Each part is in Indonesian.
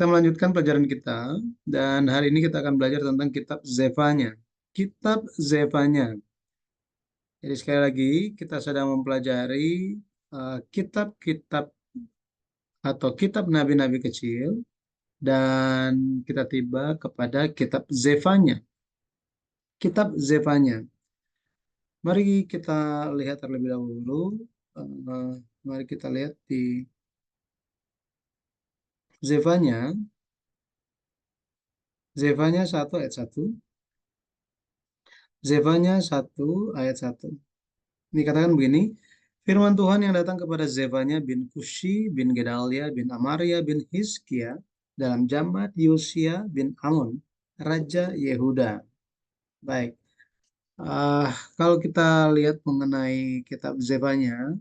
kita melanjutkan pelajaran kita dan hari ini kita akan belajar tentang kitab Zefanya. Kitab Zefanya. Jadi sekali lagi kita sedang mempelajari kitab-kitab atau kitab nabi-nabi kecil dan kita tiba kepada kitab Zefanya. Kitab Zefanya. Mari kita lihat terlebih dahulu. Eh, Mari kita lihat di Zefanya. Zefanya 1 ayat 1. Zefanya 1 ayat 1. Dikatakan begini, firman Tuhan yang datang kepada Zefanya bin Kushi bin Gedalia bin Amaria bin Hizkia dalam zaman Yosia bin Amun, Raja Yehuda. Baik, kalau kita lihat mengenai kitab Zefanya,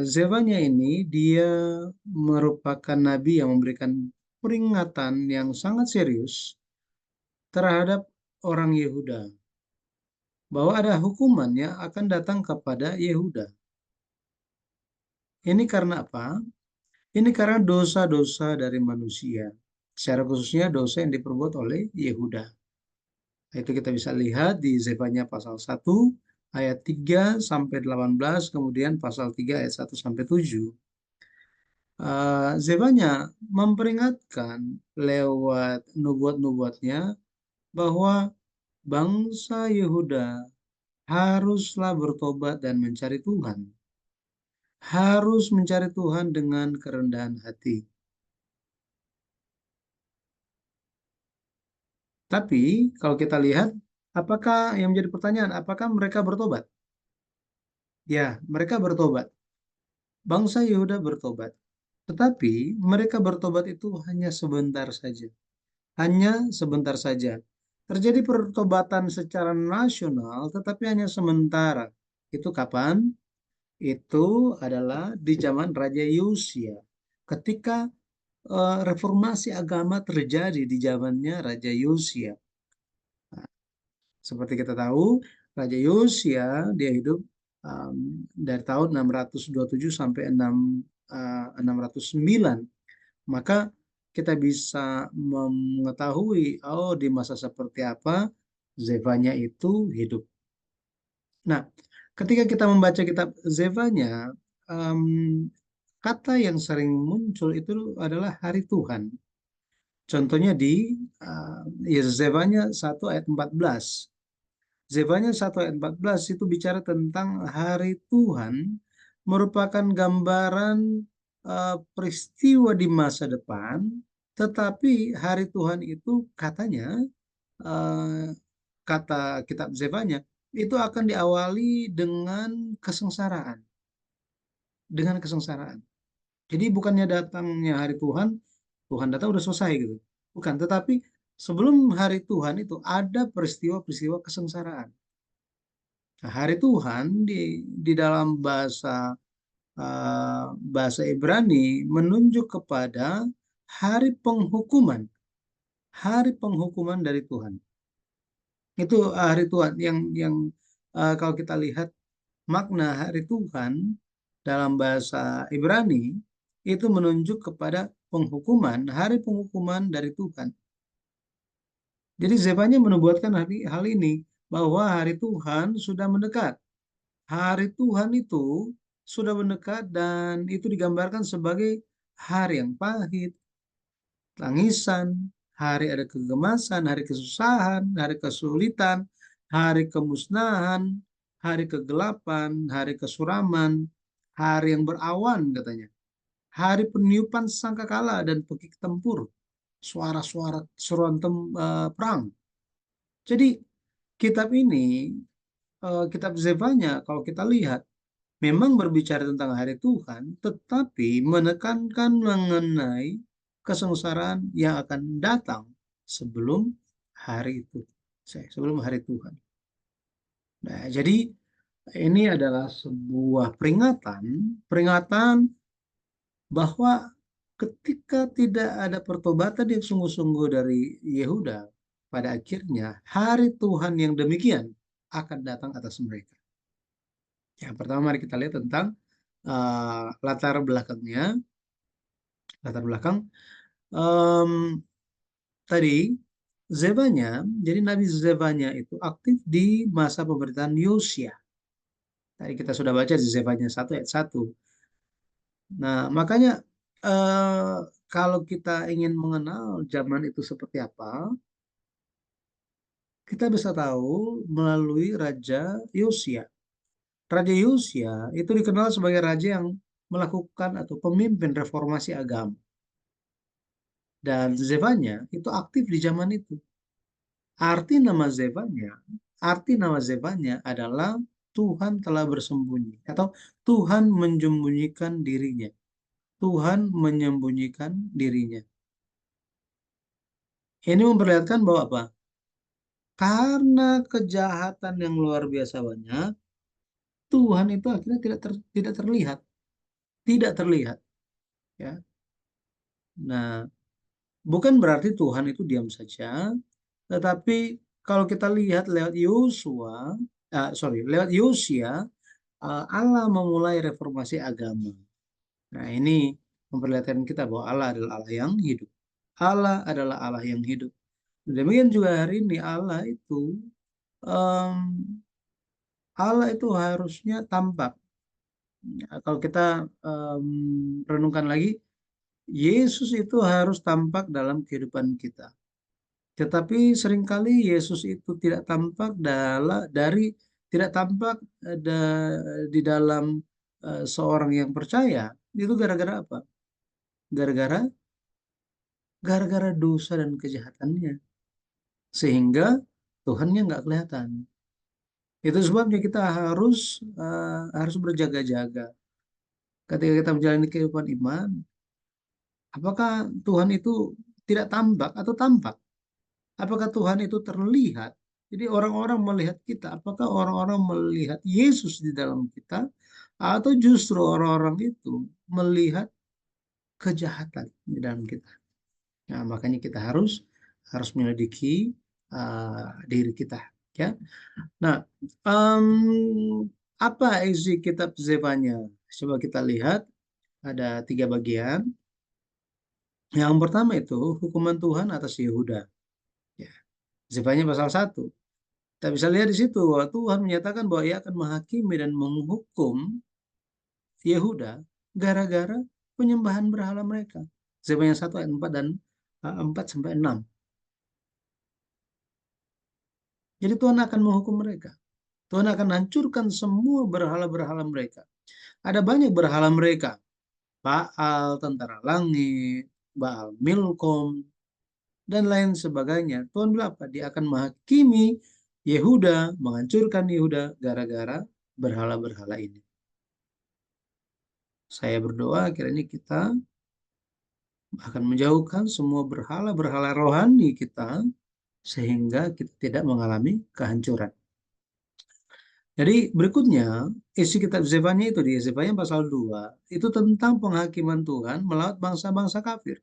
Zefanya ini dia merupakan nabi yang memberikan peringatan yang sangat serius terhadap orang Yehuda, bahwa ada hukuman yang akan datang kepada Yehuda. Ini karena apa? Ini karena dosa-dosa dari manusia. Secara khususnya dosa yang diperbuat oleh Yehuda. Itu kita bisa lihat di Zefanya pasal 1 ayat 3 sampai 18, kemudian pasal 3 ayat 1 sampai 7. Zefanya memperingatkan lewat nubuat-nubuatnya bahwa bangsa Yehuda haruslah bertobat dan mencari Tuhan. Harus mencari Tuhan dengan kerendahan hati. Tapi kalau kita lihat, apakah yang menjadi pertanyaan, apakah mereka bertobat? Ya, mereka bertobat. Bangsa Yehuda bertobat. Tetapi mereka bertobat itu hanya sebentar saja. Hanya sebentar saja. Terjadi pertobatan secara nasional, tetapi hanya sementara. Itu kapan? Itu adalah di zaman Raja Yosia. Ketika reformasi agama terjadi di zamannya Raja Yosia. Seperti kita tahu, Raja Yosia dia hidup dari tahun 627 sampai 609. Maka kita bisa mengetahui, oh di masa seperti apa Zefanya itu hidup. Nah, ketika kita membaca kitab Zefanya, kata yang sering muncul itu adalah hari Tuhan. Contohnya di Zefanya 1 ayat 14. Zefanya 1 ayat 14 itu bicara tentang hari Tuhan merupakan gambaran peristiwa di masa depan, tetapi hari Tuhan itu katanya, eh, kata kitab Zefanya, itu akan diawali dengan kesengsaraan. Dengan kesengsaraan. Jadi bukannya datangnya hari Tuhan, Tuhan datang udah selesai gitu. Bukan, tetapi sebelum hari Tuhan itu ada peristiwa-peristiwa kesengsaraan. Nah, hari Tuhan di dalam bahasa Ibrani menunjuk kepada hari penghukuman dari Tuhan. Itu hari Tuhan yang kalau kita lihat makna hari Tuhan dalam bahasa Ibrani itu menunjuk kepada hari penghukuman dari Tuhan. Jadi Zefanya menubuatkan hal ini bahwa hari Tuhan sudah mendekat. Hari Tuhan itu sudah mendekat dan itu digambarkan sebagai hari yang pahit, tangisan, hari ada kegemasan, hari kesusahan, hari kesulitan, hari kemusnahan, hari kegelapan, hari kesuraman, hari yang berawan katanya. Hari peniupan sangkakala dan pekik tempur, suara-suara seruan perang. Jadi kitab ini, kitab Zefanya kalau kita lihat memang berbicara tentang hari Tuhan, tetapi menekankan mengenai kesengsaraan yang akan datang sebelum hari itu, sebelum hari Tuhan. Nah, jadi ini adalah sebuah peringatan, peringatan bahwa ketika tidak ada pertobatan yang sungguh-sungguh dari Yehuda, pada akhirnya hari Tuhan yang demikian akan datang atas mereka. Yang pertama mari kita lihat tentang latar belakangnya. latar belakang. Em, Tadi Zebanya, jadi Nabi Zebanya itu aktif di masa pemerintahan Yosia. Tadi kita sudah baca di Zebanya 1 ayat 1. Nah, makanya eh, kalau kita ingin mengenal zaman itu seperti apa, kita bisa tahu melalui Raja Yosia. Raja Yosia itu dikenal sebagai raja yang melakukan atau pemimpin reformasi agama. Dan Zevanya itu aktif di zaman itu. Arti nama Zevanya, arti nama Zevanya adalah Tuhan telah bersembunyi atau Tuhan menyembunyikan dirinya. Tuhan menyembunyikan dirinya. Ini memperlihatkan bahwa apa? Karena kejahatan yang luar biasa banyak, Tuhan itu akhirnya tidak terlihat, tidak terlihat, ya. Nah, bukan berarti Tuhan itu diam saja, tetapi kalau kita lihat lewat lewat Yosia, Allah memulai reformasi agama. Nah, ini memperlihatkan kita bahwa Allah adalah Allah yang hidup. Allah adalah Allah yang hidup. Demikian juga hari ini em, Allah itu harusnya tampak. Kalau kita renungkan lagi, Yesus itu harus tampak dalam kehidupan kita. Tetapi seringkali Yesus itu tidak tampak di dalam seorang yang percaya. Itu gara-gara apa? Gara-gara gara-gara dosa dan kejahatannya. Sehingga Tuhannya nggak kelihatan. Itu sebabnya kita harus berjaga-jaga ketika kita menjalani kehidupan iman. Apakah Tuhan itu tidak tampak atau tampak? Apakah Tuhan itu terlihat? Jadi orang-orang melihat kita, apakah orang-orang melihat Yesus di dalam kita, atau justru orang-orang itu melihat kejahatan di dalam kita? Nah, makanya kita harus menyelidiki diri kita, ya. Nah, apa isi kitab Zefanya? Coba kita lihat, ada 3 bagian. Yang pertama itu hukuman Tuhan atas Yehuda. Ya, Zefanya pasal 1. Kita bisa lihat di situ bahwa Tuhan menyatakan bahwa Ia akan menghakimi dan menghukum Yehuda gara-gara penyembahan berhala mereka. Zefanya 1 ayat 4 dan 4 sampai 6. Jadi Tuhan akan menghukum mereka. Tuhan akan hancurkan semua berhala-berhala mereka. Ada banyak berhala mereka. Baal, tentara langit, Baal Milkom, dan lain sebagainya. Tuhan bilang apa? Dia akan menghakimi Yehuda, menghancurkan Yehuda gara-gara berhala-berhala ini. Saya berdoa kiranya kita akan menjauhkan semua berhala-berhala rohani kita sehingga kita tidak mengalami kehancuran. Jadi berikutnya isi kitab Zefanya itu di Zefanya pasal 2 itu tentang penghakiman Tuhan melawan bangsa-bangsa kafir.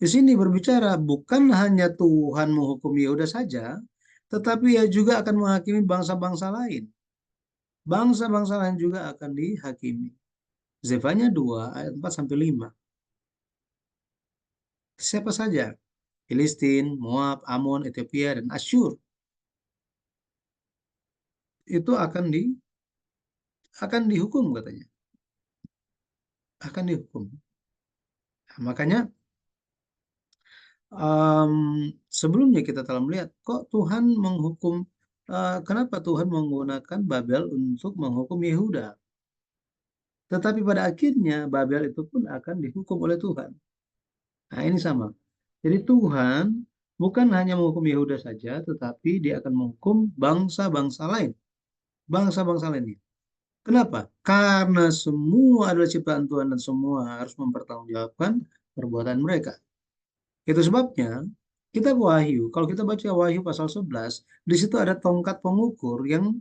Di sini berbicara bukan hanya Tuhan menghukum Yehuda saja, tetapi Ia juga akan menghakimi bangsa-bangsa lain. Bangsa-bangsa lain juga akan dihakimi. Zefanya 2 ayat 4 sampai 5. Siapa saja? Filistin, Moab, Amon, Ethiopia, dan Asyur itu akan dihukum katanya. Akan dihukum. Nah, makanya um, sebelumnya kita telah melihat kok Tuhan menghukum, kenapa Tuhan menggunakan Babel untuk menghukum Yehuda. Tetapi pada akhirnya Babel itu pun akan dihukum oleh Tuhan. Nah, ini sama. Jadi Tuhan bukan hanya menghukum Yehuda saja, tetapi dia akan menghukum bangsa-bangsa lain. Bangsa-bangsa lainnya. Kenapa? Karena semua adalah ciptaan Tuhan dan semua harus mempertanggungjawabkan perbuatan mereka. Itu sebabnya kita Wahyu, kalau kita baca Wahyu pasal 11, di situ ada tongkat pengukur yang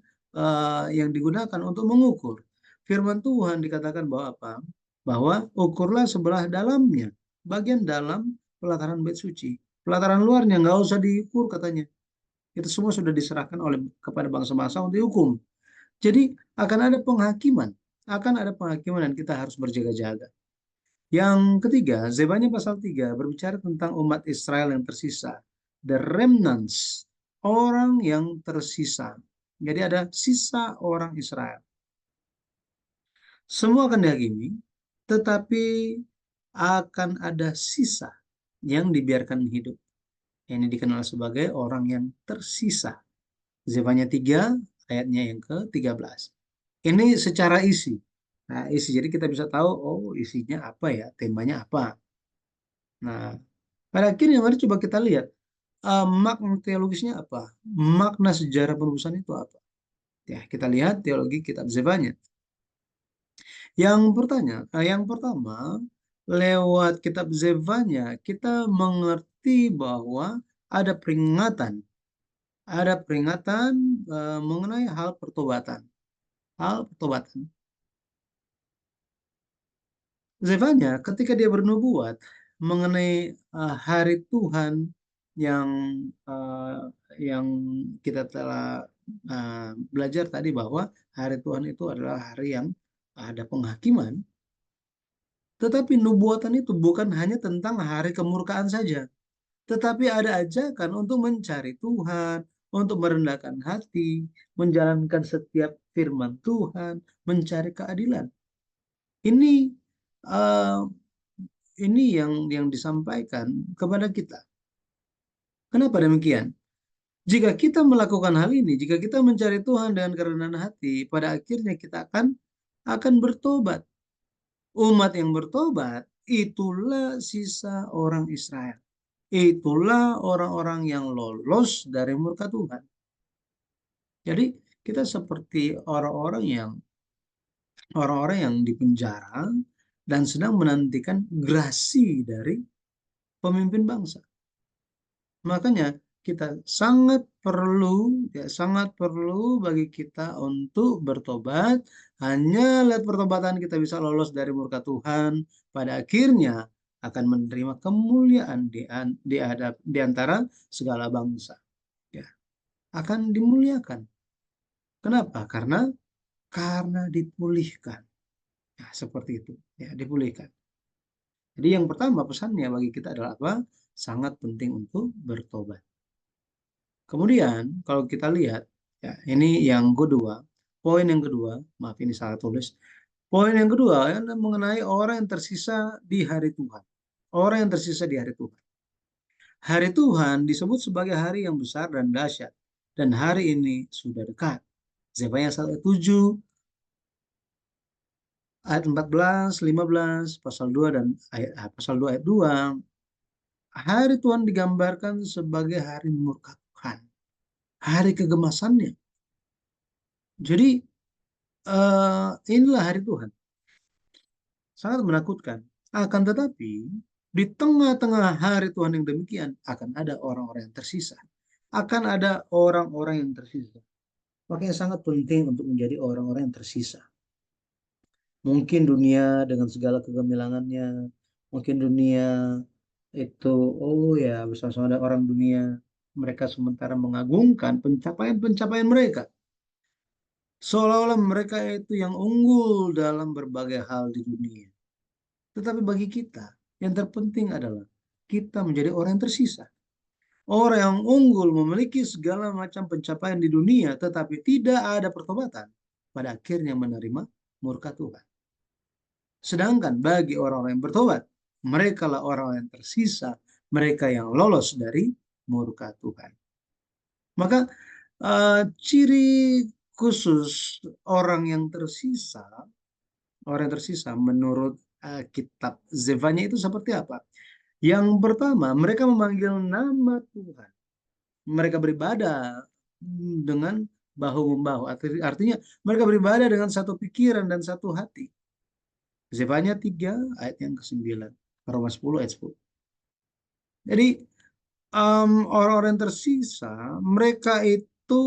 digunakan untuk mengukur. Firman Tuhan dikatakan bahwa apa? Bahwa ukurlah sebelah dalamnya, bagian dalam pelataran bait suci. Pelataran luarnya nggak usah diukur katanya. Itu semua sudah diserahkan kepada bangsa-bangsa untuk dihukum. Jadi akan ada penghakiman dan kita harus berjaga-jaga. Yang ketiga, Zebanya pasal 3 berbicara tentang umat Israel yang tersisa. The remnants, orang yang tersisa. Jadi ada sisa orang Israel. Semua akan dihakimi, tetapi akan ada sisa yang dibiarkan hidup. Ini dikenal sebagai orang yang tersisa. Zefanya 3 ayatnya yang ke-13. Ini secara isi. Nah, isi jadi kita bisa tahu oh isinya apa ya, temanya apa. Nah, pada akhirnya mari coba kita lihat makna teologisnya apa? Makna sejarah penebusan itu apa? Ya, kita lihat teologi kitab Zefanya. Yang pertama, lewat kitab Zefanya kita mengerti bahwa ada peringatan, mengenai hal pertobatan. Hal pertobatan. Zefanya ketika dia bernubuat mengenai hari Tuhan yang uh, yang kita telah belajar tadi bahwa hari Tuhan itu adalah hari yang ada penghakiman, tetapi nubuatan itu bukan hanya tentang hari kemurkaan saja, tetapi ada ajakan untuk mencari Tuhan, untuk merendahkan hati, menjalankan setiap firman Tuhan, mencari keadilan. Ini uh, ini yang disampaikan kepada kita. Kenapa demikian? Jika kita melakukan hal ini, jika kita mencari Tuhan dengan kerendahan hati, pada akhirnya kita akan bertobat. Umat yang bertobat itulah sisa orang Israel. Itulah orang-orang yang lolos dari murka Tuhan. Jadi kita seperti orang-orang yang dipenjara dan sedang menantikan grasi dari pemimpin bangsa. Makanya kita sangat perlu bagi kita untuk bertobat. Hanya lewat pertobatan kita bisa lolos dari murka Tuhan. Pada akhirnya akan menerima kemuliaan di antara segala bangsa. Ya, akan dimuliakan. Kenapa? Karena dipulihkan. Ya, seperti itu. Ya, dipulihkan. Jadi yang pertama pesannya bagi kita adalah apa? Sangat penting untuk bertobat. Kemudian kalau kita lihat, ya ini yang kedua, poin yang kedua, maaf ini salah tulis. Poin yang kedua ya, mengenai orang yang tersisa di hari Tuhan. Orang yang tersisa di hari Tuhan. Hari Tuhan disebut sebagai hari yang besar dan dahsyat. Dan hari ini sudah dekat. Zefanya 1:7, ayat 14, 15, pasal 2 dan pasal 2 ayat 2. Hari Tuhan digambarkan sebagai hari murka Tuhan. Hari kegemasannya. Jadi inilah hari Tuhan. Sangat menakutkan. Akan tetapi, di tengah-tengah hari Tuhan yang demikian, akan ada orang-orang yang tersisa. Akan ada orang-orang yang tersisa. Makanya sangat penting untuk menjadi orang-orang yang tersisa. Mungkin dunia dengan segala kegemilangannya, mungkin dunia itu, oh ya, bersama-sama ada orang dunia, mereka sementara mengagungkan pencapaian-pencapaian mereka. Seolah-olah mereka itu yang unggul dalam berbagai hal di dunia. Tetapi bagi kita, yang terpenting adalah kita menjadi orang yang tersisa. Orang yang unggul memiliki segala macam pencapaian di dunia, tetapi tidak ada pertobatan, pada akhirnya menerima murka Tuhan. Sedangkan bagi orang-orang yang bertobat, mereka lah orang yang tersisa, mereka yang lolos dari murka Tuhan. Maka ciri khusus orang yang tersisa menurut kitab Zefanya itu seperti apa? Yang pertama, mereka memanggil nama Tuhan. Mereka beribadah dengan bahu-membahu. Artinya mereka beribadah dengan satu pikiran dan satu hati. Zefanya 3 ayat yang ke-9. Roma 10 ayat 10. Jadi orang-orang yang tersisa, mereka itu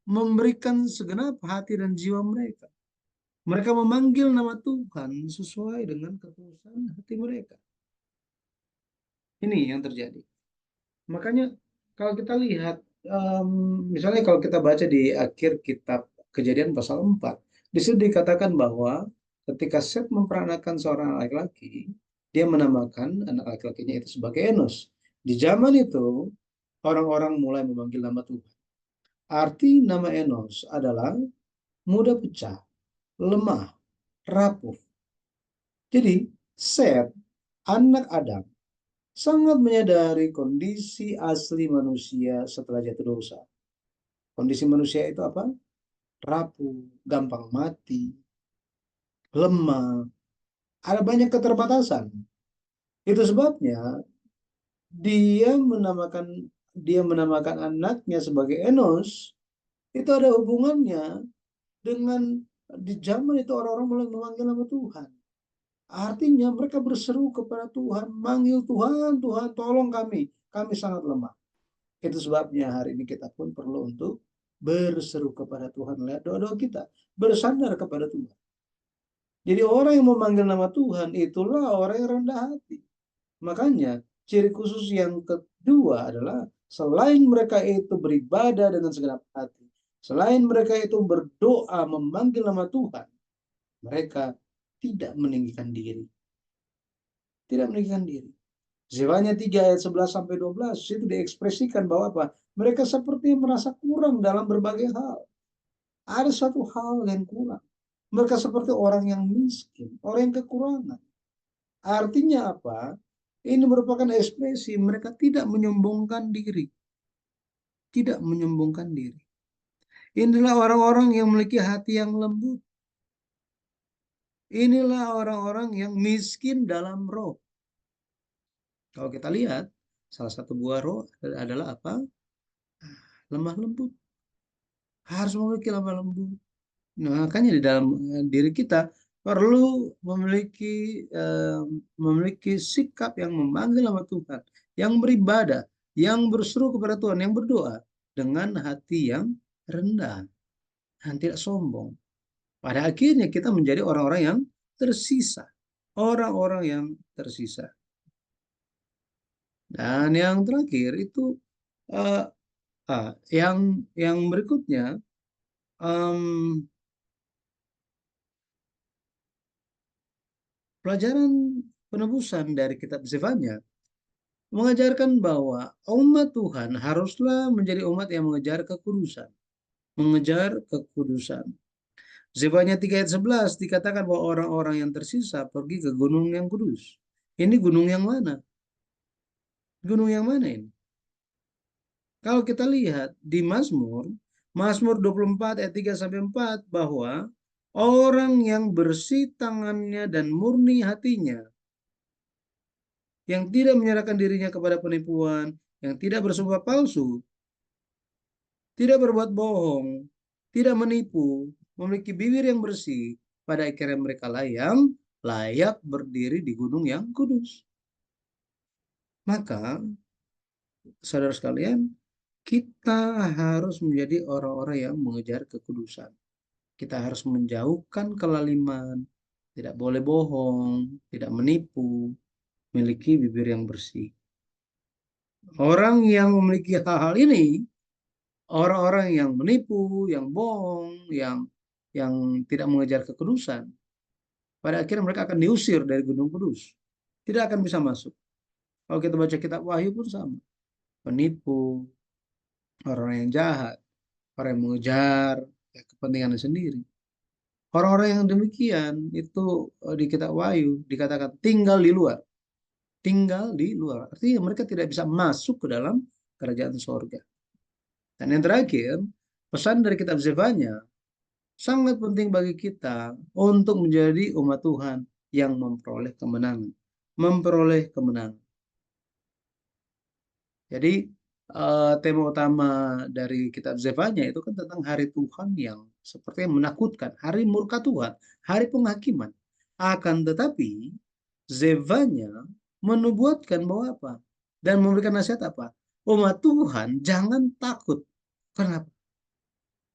memberikan segenap hati dan jiwa mereka. Mereka memanggil nama Tuhan sesuai dengan ketulusan hati mereka. Ini yang terjadi. Makanya kalau kita lihat, misalnya kalau kita baca di akhir kitab Kejadian pasal 4, di situ dikatakan bahwa ketika Set memperanakan seorang laki-laki, dia menamakan anak laki-lakinya itu sebagai Enos. Di zaman itu, orang-orang mulai memanggil nama Tuhan. Arti nama Enos adalah mudah pecah, lemah, rapuh. Jadi, Set, anak Adam, sangat menyadari kondisi asli manusia setelah jatuh dosa. Kondisi manusia itu apa? Rapuh, gampang mati, lemah, ada banyak keterbatasan. Itu sebabnya dia menamakan dia menamakan anaknya sebagai Enos. Itu ada hubungannya dengan di zaman itu orang-orang mulai memanggil nama Tuhan. Artinya mereka berseru kepada Tuhan, manggil Tuhan, Tuhan tolong kami sangat lemah. Itu sebabnya hari ini kita pun perlu untuk berseru kepada Tuhan lewat doa-doa kita, bersandar kepada Tuhan. Jadi orang yang memanggil nama Tuhan itulah orang yang rendah hati. Makanya ciri khusus yang kedua adalah selain mereka itu beribadah dengan segenap hati, selain mereka itu berdoa memanggil nama Tuhan, mereka tidak meninggikan diri. Tidak meninggikan diri. Zefanya 3 ayat 11 sampai 12 itu diekspresikan bahwa apa? Mereka seperti merasa kurang dalam berbagai hal. Ada satu hal yang kurang. Mereka seperti orang yang miskin, orang yang kekurangan. Artinya apa? Ini merupakan ekspresi mereka tidak menyombongkan diri. Tidak menyombongkan diri. Inilah orang-orang yang memiliki hati yang lembut. Inilah orang-orang yang miskin dalam roh. Kalau kita lihat, salah satu buah roh adalah apa? Lemah lembut. Harus memiliki lemah lembut. Nah, makanya di dalam diri kita perlu memiliki sikap yang memanggil nama Tuhan, yang beribadah, yang berseru kepada Tuhan, yang berdoa dengan hati yang rendah, dan tidak sombong. Pada akhirnya kita menjadi orang-orang yang tersisa, orang-orang yang tersisa. Dan yang terakhir itu uh, yang berikutnya, um, pelajaran penebusan dari kitab Zefanya mengajarkan bahwa umat Tuhan haruslah menjadi umat yang mengejar kekudusan. Mengejar kekudusan. Zefanya 3 ayat 11 dikatakan bahwa orang-orang yang tersisa pergi ke gunung yang kudus. Ini gunung yang mana? Gunung yang mana ini? Kalau kita lihat di Mazmur 24 ayat 3 sampai 4 bahwa orang yang bersih tangannya dan murni hatinya, yang tidak menyerahkan dirinya kepada penipuan, yang tidak bersumpah palsu, tidak berbuat bohong, tidak menipu, memiliki bibir yang bersih, pada akhirnya mereka lah yang layak berdiri di gunung yang kudus. Maka, saudara sekalian, kita harus menjadi orang-orang yang mengejar kekudusan. Kita harus menjauhkan kelaliman, tidak boleh bohong, tidak menipu, memiliki bibir yang bersih. Orang yang memiliki hal-hal ini, orang-orang yang menipu, yang bohong, yang tidak mengejar kekudusan, pada akhirnya mereka akan diusir dari Gunung Kudus. Tidak akan bisa masuk. Kalau kita baca kitab Wahyu pun sama. Penipu, orang yang jahat, orang yang mengejar kepentingannya sendiri. Orang-orang yang demikian itu di kitab Wahyu dikatakan tinggal di luar. Tinggal di luar. Artinya mereka tidak bisa masuk ke dalam kerajaan sorga. Dan yang terakhir, pesan dari kitab Zefanya sangat penting bagi kita untuk menjadi umat Tuhan yang memperoleh kemenangan. Memperoleh kemenangan. Jadi tema utama dari kitab Zefanya itu kan tentang hari Tuhan yang seperti yang menakutkan, hari murka Tuhan, hari penghakiman. Akan tetapi Zefanya menubuatkan bahwa apa? Dan memberikan nasihat apa? Umat Tuhan jangan takut. Kenapa?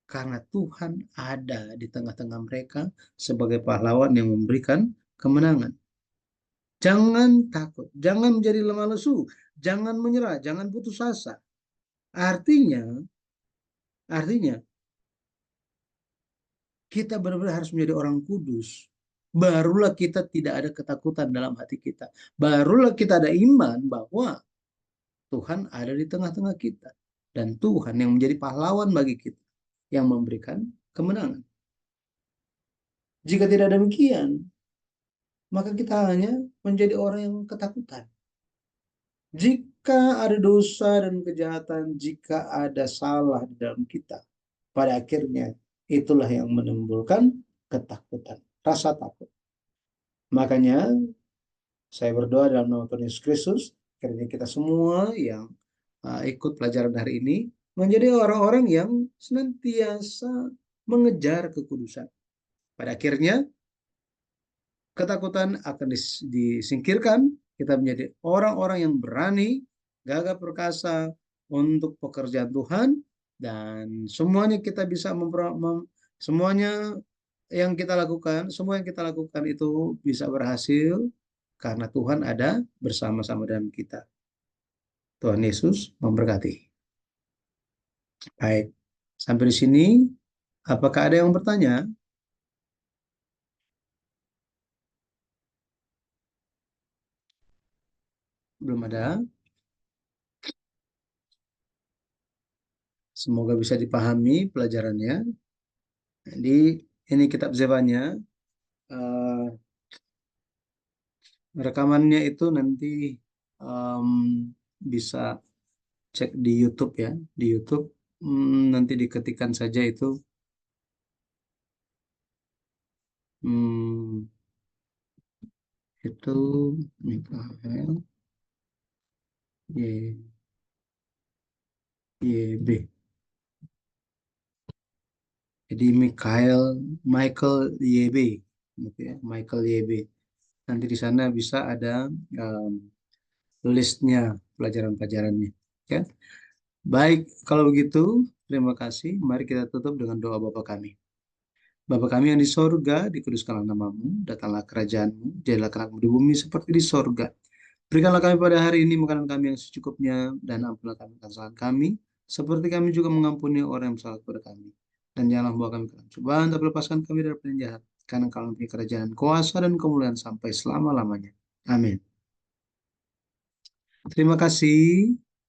Karena Tuhan ada di tengah-tengah mereka sebagai pahlawan yang memberikan kemenangan. Jangan takut, jangan menjadi lemah lesu, jangan menyerah, jangan putus asa. Artinya, artinya kita benar-benar harus menjadi orang kudus. barulah kita tidak ada ketakutan dalam hati kita. Barulah kita ada iman bahwa Tuhan ada di tengah-tengah kita. Dan Tuhan yang menjadi pahlawan bagi kita, yang memberikan kemenangan. Jika tidak demikian, maka kita hanya menjadi orang yang ketakutan. Jika ada dosa dan kejahatan, jika ada salah di dalam kita, pada akhirnya itulah yang menimbulkan ketakutan, rasa takut. Makanya saya berdoa dalam nama Tuhan Yesus Kristus, kiranya kita semua yang ikut pelajaran hari ini menjadi orang-orang yang senantiasa mengejar kekudusan. Pada akhirnya ketakutan akan disingkirkan, kita menjadi orang-orang yang berani, gagah perkasa untuk pekerjaan Tuhan, dan semuanya kita bisa semuanya yang kita lakukan, semua yang kita lakukan itu bisa berhasil karena Tuhan ada bersama-sama dengan kita. Tuhan Yesus memberkati. Baik, sampai di sini, apakah ada yang bertanya? Belum ada. Semoga bisa dipahami pelajarannya. Jadi ini kitab Zebanya. Eh, Rekamannya itu nanti em, bisa cek di YouTube ya. Di YouTube nanti diketikkan saja itu hmm, itu Mikael Y, YB. Jadi Michael YB gitu ya, Michael YB. Nanti di sana bisa ada em, listnya pelajaran-pelajarannya. Ya. Baik, kalau begitu, terima kasih. Mari kita tutup dengan doa Bapa kami. Bapa kami yang di sorga, dikuduskanlah namamu, datanglah kerajaanmu, jadilah kehendak-mu di bumi seperti di sorga. Berikanlah kami pada hari ini makanan kami yang secukupnya, dan ampunilah kami kesalahan kami, seperti kami juga mengampuni orang yang bersalah kepada kami. Dan janganlah membawa kami ke dalam cobaan, tapi lepaskan kami dari yang jahat. Karena Engkau mempunyai kerajaan, kuasa, dan kemuliaan sampai selama-lamanya. Amin. Terima kasih.